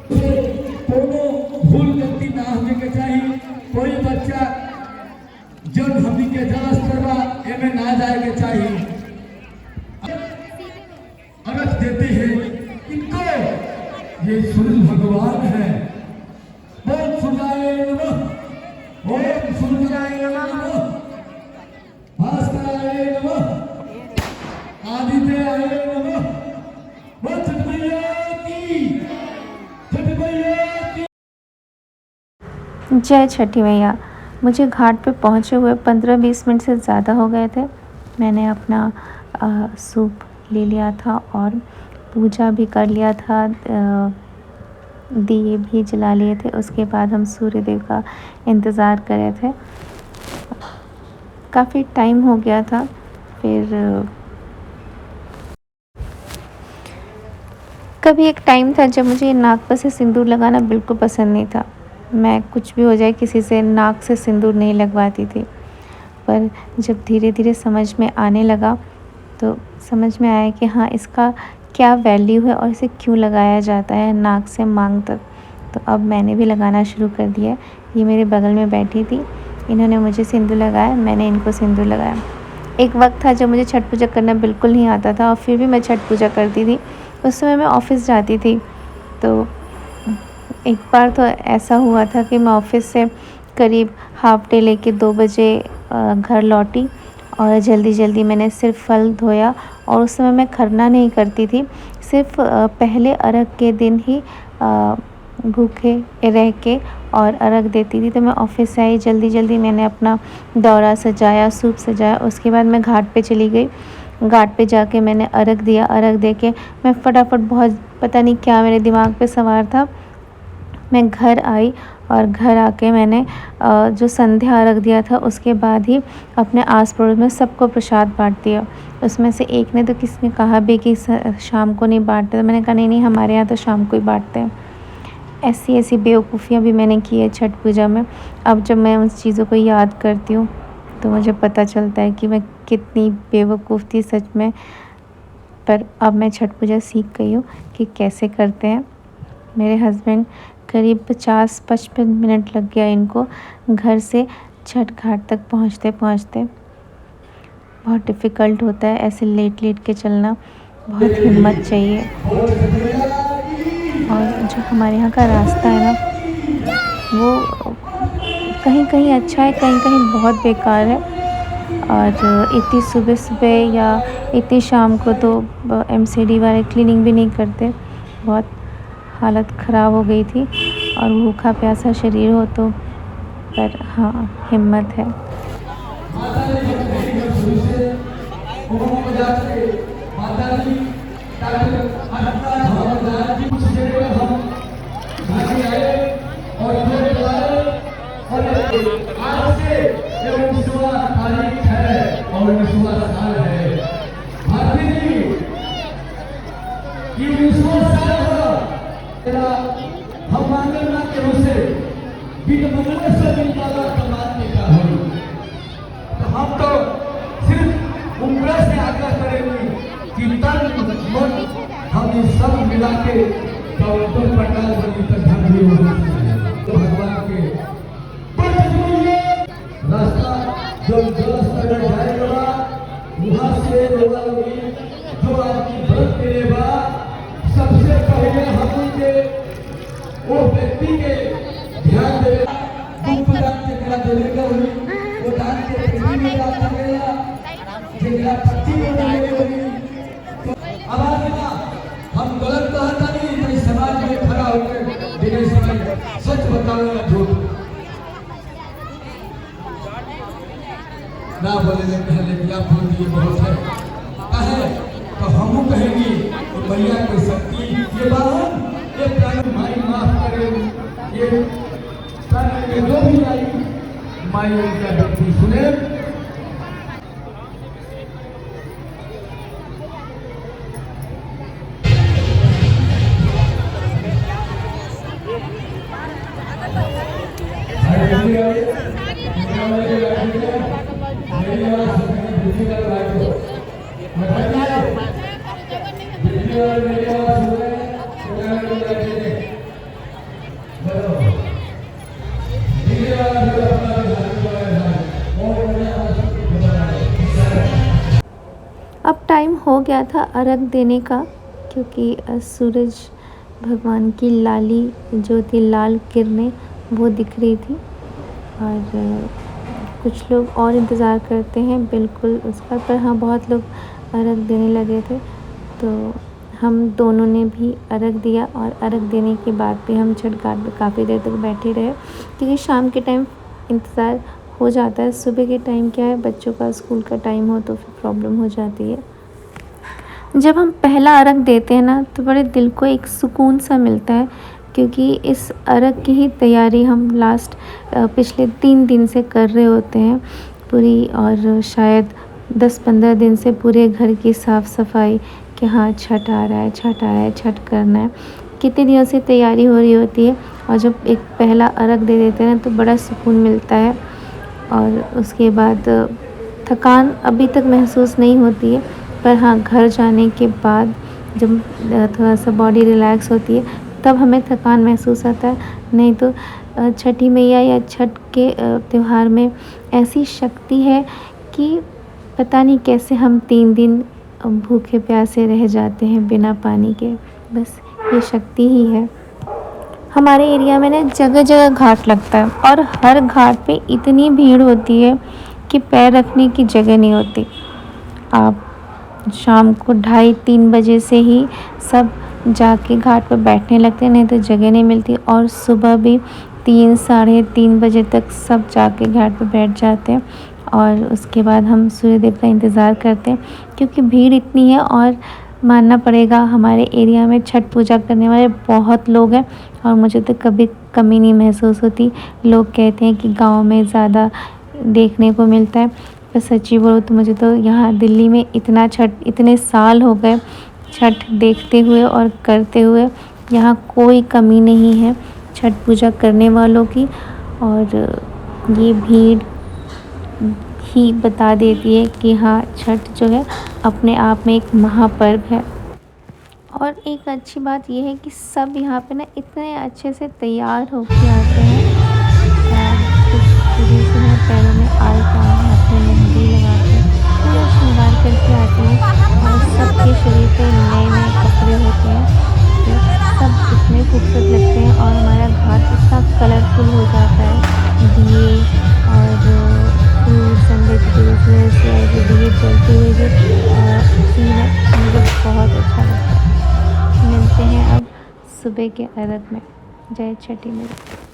कोनो भूल गलती ना होने के चाहिए। कोई बच्चा जब हमनी के जल स्तर बा एमे ना जाए के चाहिए। अरज देते हैं इनको, ये सूर्य भगवान है। ओम सूर्याय नमः, ओम सूर्याय नमः, भास्कराय नमः, आदित्याय नमः। छठ मैया की, छठ मैया की। जय छठी मैया। मुझे घाट पे पहुँचे हुए 15-20 मिनट से ज़्यादा हो गए थे। मैंने अपना सूप ले लिया था और पूजा भी कर लिया था, दिए भी जला लिए थे। उसके बाद हम सूर्य देव का इंतज़ार कर रहे थे। काफ़ी टाइम हो गया था। फिर कभी एक टाइम था जब मुझे नाक पर से सिंदूर लगाना बिल्कुल पसंद नहीं था। मैं कुछ भी हो जाए किसी से नाक से सिंदूर नहीं लगवाती थी। पर जब धीरे धीरे समझ में आने लगा तो समझ में आया कि हाँ, इसका क्या वैल्यू है और इसे क्यों लगाया जाता है नाक से मांग तक। तो अब मैंने भी लगाना शुरू कर दिया। ये मेरे बगल में बैठी थी, इन्होंने मुझे सिंदूर लगाया, मैंने इनको सिंदूर लगाया। एक वक्त था जब मुझे छठ पूजा करना बिल्कुल नहीं आता था और फिर भी मैं छठ पूजा करती थी। उस समय मैं ऑफ़िस जाती थी। तो एक बार तो ऐसा हुआ था कि मैं ऑफ़िस से करीब हाफ डे लेके 2 बजे घर लौटी और जल्दी जल्दी मैंने सिर्फ फल धोया। और उस समय मैं खरना नहीं करती थी, सिर्फ पहले अर्घ के दिन ही भूखे रह के और अर्घ देती थी। तो मैं ऑफ़िस से आई, जल्दी जल्दी मैंने अपना दौरा सजाया, सूप सजाया। उसके बाद मैं घाट पे चली गई। घाट पे जाके मैंने अर्घ दिया। अर्घ दे के मैं फटाफट, बहुत पता नहीं क्या मेरे दिमाग पे सवार था, मैं घर आई और घर आके मैंने जो संध्या अर्घ दिया था उसके बाद ही अपने आस पड़ोस में सबको प्रसाद बांट दिया। उसमें से एक ने तो किसी ने कहा भी कि शाम को नहीं बांटते, तो मैंने कहा नहीं नहीं, हमारे यहाँ तो शाम को ही बांटते हैं। ऐसी ऐसी बेवकूफ़ियाँ भी मैंने की है छठ पूजा में। अब जब मैं उन चीज़ों को याद करती हूँ तो मुझे पता चलता है कि मैं कितनी बेवकूफ़ थी सच में। पर अब मैं छठ पूजा सीख गई हूँ कि कैसे करते हैं। मेरे हस्बैंड करीब 50-55 मिनट लग गया इनको घर से छठ घाट तक पहुँचते पहुँचते। बहुत डिफ़िकल्ट होता है ऐसे लेट लेट के चलना, बहुत हिम्मत चाहिए। और जो हमारे यहाँ का रास्ता है ना, वो कहीं कहीं अच्छा है, कहीं कहीं बहुत बेकार है। और इतनी सुबह सुबह या इतनी शाम को तो MCD वाले क्लीनिंग भी नहीं करते। बहुत हालत ख़राब हो गई थी और भूखा प्यासा शरीर हो तो, पर हाँ, हिम्मत है। हम मांगे ना के उसे बिन मंगने से बिन पाला कमाने का हो। तो हम तो सिर्फ उम्र से आग्रह करेंगे कि तन मन हम ये सब मिला के कौतुक पंडाल बनी तक हम भी होना चाहिए। तो भगवान के रास्ता जो जलस कर जाएगा वहाँ से जो आपकी व्रत करेगा, सबसे पहले हम के वो व्यक्ति के ध्यान दे दान के करा देगा। वो दान के पेटी में डाल देगा, जिनका पट्टी में डालेगा। आवाज ना हम गलत कहता नहीं, तो समाज में खड़ा होकर दिनेश भाई सच बताओ झूठ ना बोले। पहले क्या बोल दिए बहुत है कहे तो हम कहेंगे तो मैया की शक्ति ये बात ये प्राण माई माफ करे। ये प्राण के जो भी आई माई उनका व्यक्ति सुने। टाइम हो गया था अर्घ देने का, क्योंकि सूरज भगवान की लाली जो थी, लाल किरणें वो दिख रही थी। और कुछ लोग और इंतज़ार करते हैं बिल्कुल उसका, पर हाँ बहुत लोग अर्घ देने लगे थे। तो हम दोनों ने भी अर्घ दिया, और अर्घ देने के बाद भी हम छठ घाट पे काफ़ी देर तक बैठे रहे, क्योंकि शाम के टाइम इंतज़ार हो जाता है। सुबह के टाइम क्या है, बच्चों का स्कूल का टाइम हो तो फिर प्रॉब्लम हो जाती है। जब हम पहला अर्घ देते हैं ना, तो बड़े दिल को एक सुकून सा मिलता है, क्योंकि इस अर्घ की ही तैयारी हम पिछले 3 दिन से कर रहे होते हैं पूरी, और शायद 10-15 दिन से पूरे घर की साफ़ सफाई कि हाँ छठ आ रहा है, छठ आ रहा है, छठ करना है। कितने दिनों से तैयारी हो रही होती है, और जब एक पहला अर्घ दे देते हैं ना, तो बड़ा सुकून मिलता है। और उसके बाद थकान अभी तक महसूस नहीं होती है, पर हाँ घर जाने के बाद जब थोड़ा सा बॉडी रिलैक्स होती है, तब हमें थकान महसूस होता है। नहीं तो छठी मैया या छठ के त्यौहार में ऐसी शक्ति है कि पता नहीं कैसे हम 3 दिन भूखे प्यासे रह जाते हैं बिना पानी के। बस ये शक्ति ही है। हमारे एरिया में ना जगह जगह घाट लगता है, और हर घाट पे इतनी भीड़ होती है कि पैर रखने की जगह नहीं होती। आप शाम को 2:30-3 बजे से ही सब जाके घाट पर बैठने लगते हैं, नहीं तो जगह नहीं मिलती। और सुबह भी 3-3:30 बजे तक सब जाके घाट पर बैठ जाते हैं, और उसके बाद हम सूर्यदेव का इंतज़ार करते हैं, क्योंकि भीड़ इतनी है। और मानना पड़ेगा, हमारे एरिया में छठ पूजा करने वाले बहुत लोग हैं, और मुझे तो कभी कमी नहीं महसूस होती। लोग कहते हैं कि गाँव में ज़्यादा देखने को मिलता है, पर सच्ची बोलो तो मुझे तो यहाँ दिल्ली में इतने साल हो गए छठ देखते हुए और करते हुए, यहाँ कोई कमी नहीं है छठ पूजा करने वालों की। और ये भीड़ ही बता देती है कि हाँ छठ जो है अपने आप में एक महापर्व है। और एक अच्छी बात यह है कि सब यहाँ पे ना इतने अच्छे से तैयार होके आते हैं, कुछ खुदी से हैं, पैरों में आलता, हाथ में मेहंदी लगा के पूरा श्रृंगार करके आते हैं, और सबके शरीर पे नए नए कपड़े होते हैं, तो सब इतने खूबसूरत लगते हैं। और हमारा घाट इतना कलरफुल हो जाता है दिए और फ्रूट्स एंड वेजिटेबल्स से, जो दिए जलते हुए जो सीन है, मुझे बहुत अच्छा लगता है। मिलते हैं अब सुबह के अर्घ में। जय छठी मैया।